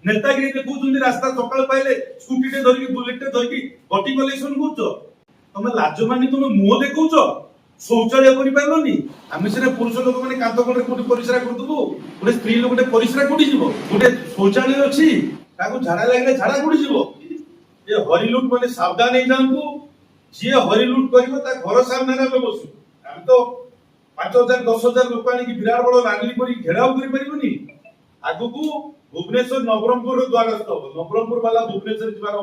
नेतागिरी देखुछुंदी रास्ता सकाळ पाइले स्कूटी टे धरिकी बुलेट टे धरिकी गटी कलेक्शन करछो तमे लाज मानी तुम मुह देखौछ शौचालय करि पारलोनी आमे सिने पुरुष लोक माने कांत कोठे कोठी परिश्रा करदबो गोटे स्त्री लोक गोटे परिश्रा कोठी जीवो गोटे शौचालय अछि ताको झाड़ा लागले झाड़ा कोठी जीवो ये हरिलुट माने सावधान हे जानतु जे हरिलुट करिवो ता घर सामने रे बसु हम तो 5000 10000 लोक आनी की विराट बड़ रागली करी घेराव करि परिबोनी आगु को भुवनेश्वर नवरंगपुर द्वारस्थ हो नवरंगपुर वाला भुवनेश्वर जिबार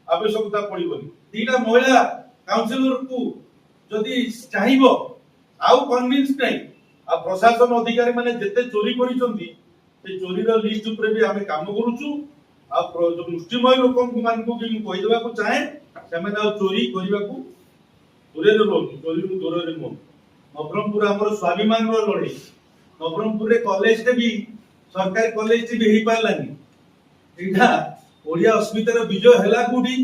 आवश्यकता पड़िबोनी तीटा महिला काउंसिलर को जदि चाहिबो आउ कन्विंस नै आ प्रशासन अधिकारी माने जते चोरी करिसंती से चोरी रो लिस्ट ऊपर भी हमें काम करूछु आ जो मुस्लिमय लोक मान को कि कहि देबा को चाहे सेमे आ चोरी करिबा को दूरे रो चोरी को दूरे रे मो नवरंगपुर हमर स्वाभिमान रो लड़ी नवरंगपुर रे कॉलेज टे भी सरकारी कॉलेज टे भी हेई पालानी एटा ओडिया अस्मिता रो विजय हला कोडी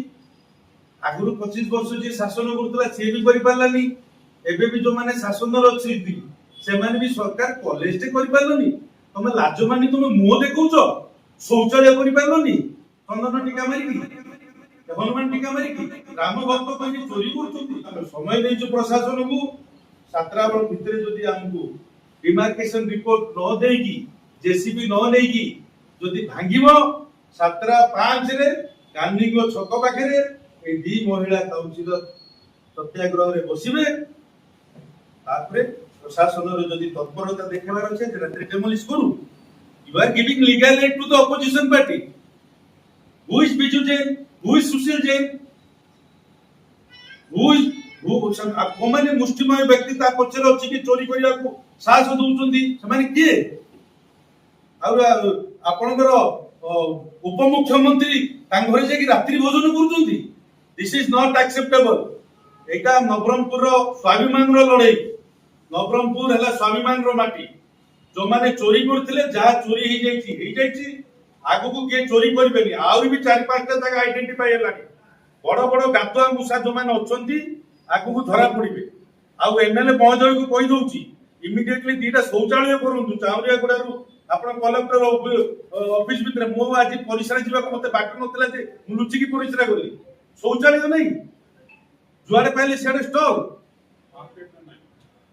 आगुरु 25 वर्ष जे शासन करतला से भी करि पालानी एबे भी जो माने शासन अछि से माने भी सरकार कॉलेज टे करि पालोनी तमे लाज मानी तुम मुह देखौछ शौचालय करि पालोनी चंदन टीका मारी हनुमान टीका मारी राम भक्त कहि चोरी करछुंती समय नै जो प्रशासन को सातराबळ भितरे जदि हमकु डिमार्केशन रिपोर्ट न देगी जेसीबी न नेगी जदि भांगिबो 7:05 रे गांधी को छक पाखरे ए दी महिला काउंसिलर सत्याग्रह रे बसिबे तापरे प्रशासन रे जदि तत्परता देखेबार अछि जेना डेमोलिश करू you are giving legal right to the opposition party who is Biju Jain who is Sushil Jain who माने मुष्टिमय व्यक्ति ता पछरे अछि कि चोरी करिया को साहस दउचंदी समाने के आपणकर उपमुख्यमंत्री घरे जाकि रात्रि भोजन करुचंदी दिस इज नॉट एक्सेप्टेबल एका नवरंगपुर स्वाभिमान लड़ाई नवरंगपुर है स्वाभिमान माटी जो माने चोरी करथिले जहा चोरी हे जाईची आगु को के चोरी करबेनी आउरी भी 4-5 टा जगह आइडेंटिफाई हेलानी बड़ बड़ गातुआ मुसा जो माने अछंती आगु को धरा पड़िबे आउ एमएलए महोदय को कहि दउची इमिडिएटली दीटा शौचालय करंतु चाउरिया गुडारू आपण कलेक्टर ऑफिस भीतर मो आज परिसरा जीवा को मते बाट नतला जे मु लुचि की परिसरा गली शौचालय नहीं जुआरे पहले सेडे स्टॉल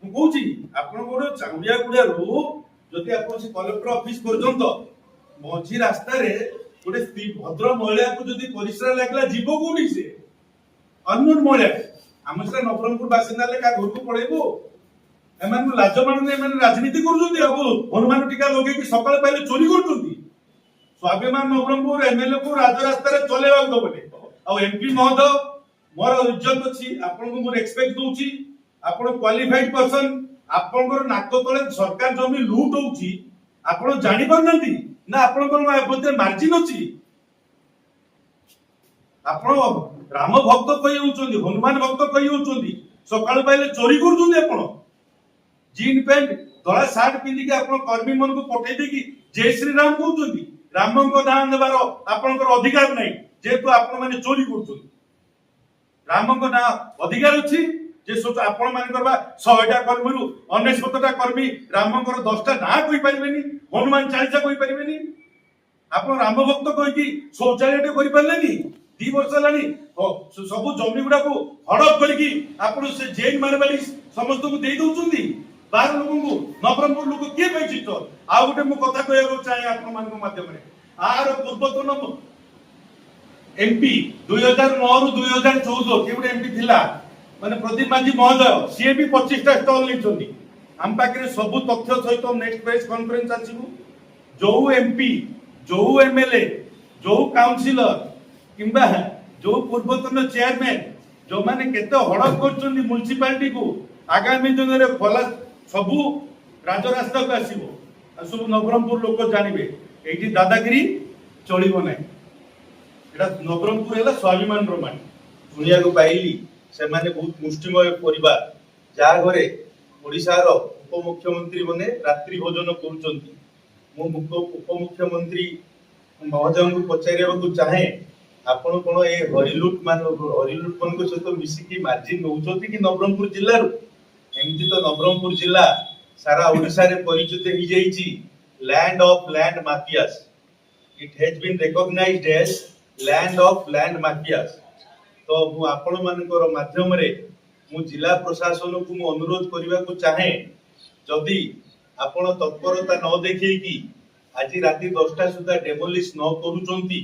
मु कहूची आपण गोडो चाउरिया गुडारू जदि आपण से कलेक्टर ऑफिस पर्यंत मझी रास्ता रे गोटे स्त्री भद्र महिला को जदि परिसरा लागला जीव कोडी से अननोन महिला हम से नवरंगपुर बासिंदा ले का घर को पड़ेबो एमान लाज मानने एमान राजनीति करूछंती अब हनुमान टीका लोगे कि सकाळ पाइले चोरी करूछंती स्वाभिमान नवरंगपुर एमएलए को राज रास्ता रे चलेबा को बोले आ एमपी महोदय मोर इज्जत अछि आपन को मोर एक्सपेक्ट दोउची आपन क्वालिफाइड पर्सन आपन को नाक तळे सरकार जमी लूट होउची आपन जानि परनंती ना आपन को बदे मार्जिन अछि आपन राम भक्त कहि होउचंदी हनुमान भक्त कहि होउचंदी सकाळ पाइले चोरी करूछंती आपन जीन पैंट धला शर्ट पिंदी के आपन कर्मी मन को पठै दे कि जय श्री राम कहउचंदी राम को नाम देबार आपनकर अधिकार नै जेतु आपन माने चोरी करछंती राम को नाम अधिकार अछि जे सोच आपन मान करबा 100 टा कर्मी रु 99 टा कर्मी रामकर 10 टा ना कहि परिबेनी हनुमान 40 टा कहि परिबेनी आपन राम भक्त कहि कि शौचालय टे करि परलेनी 2 वर्ष लानी सब जमी गुडा को हड़प करके आपन से जेन मारबाली समस्त को देई दउचंदी बार लोगों को नवरंगपुर लोग के पैचित आ गोटे मु कथा कहया चाहे आपन मान को माध्यम रे आर पूर्वतन एमपी 2009 रु 2014 के गोटे एमपी थिला माने प्रदीप माझी महोदय सी भी 25 टा स्टॉल लिचंदी हम पाकरे सब तथ्य सहित नेक्स्ट प्रेस कॉन्फ्रेंस आछिबु जो एमपी जो एमएलए जो काउंसिलर किंबा जो पूर्वतन चेयरमैन जो माने केते हड़प करचंदी म्युनिसिपालिटी को आगामी दिन रे फला सबु राजरास्ता को आसीबो सब नवरंगपुर लोक जानिबे एठी दादागिरी चलिबो नै एटा नवरंगपुर हैला स्वाभिमान रोमान दुनिया को पाइली से माने बहुत मुष्टिमय परिवार जा घरे ओडिसा रो उपमुख्यमंत्री बने रात्रि भोजन करूचंती मो उपमुख्यमंत्री महोदय को पचारिबा को चाहे आपण कोन ए हरिलुट मन को सहित मिसिकी मार्जिन नउचंती कि नवरंगपुर जिल्ला रो एमती तो नवरंगपुर जिला सारा ओडिसा रे परिचित हो जाईची land of land mafias it has been recognized as land of land mafias. तो मु आपण मानकर माध्यम रे मु जिला प्रशासन को मु अनुरोध करबा को चाहे जदि आपण तत्परता न देखि कि आज राति 10टा सुधा डेमोलिश न करूचंती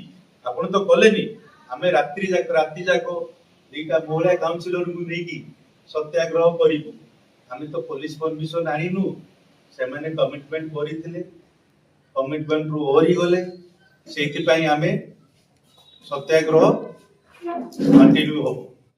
आपण तो कलेनी आमे राति जाको दीटा महिला काउंसिलर को नेकी सत्याग्रह करिबु आमे तो पुलिस परमिशन आनिनु से माने कमिटमेंट करिथिले कमिटमेंट रु ओरी गले सेति पई आमे सत्याग्रह कंटिन्यू हो।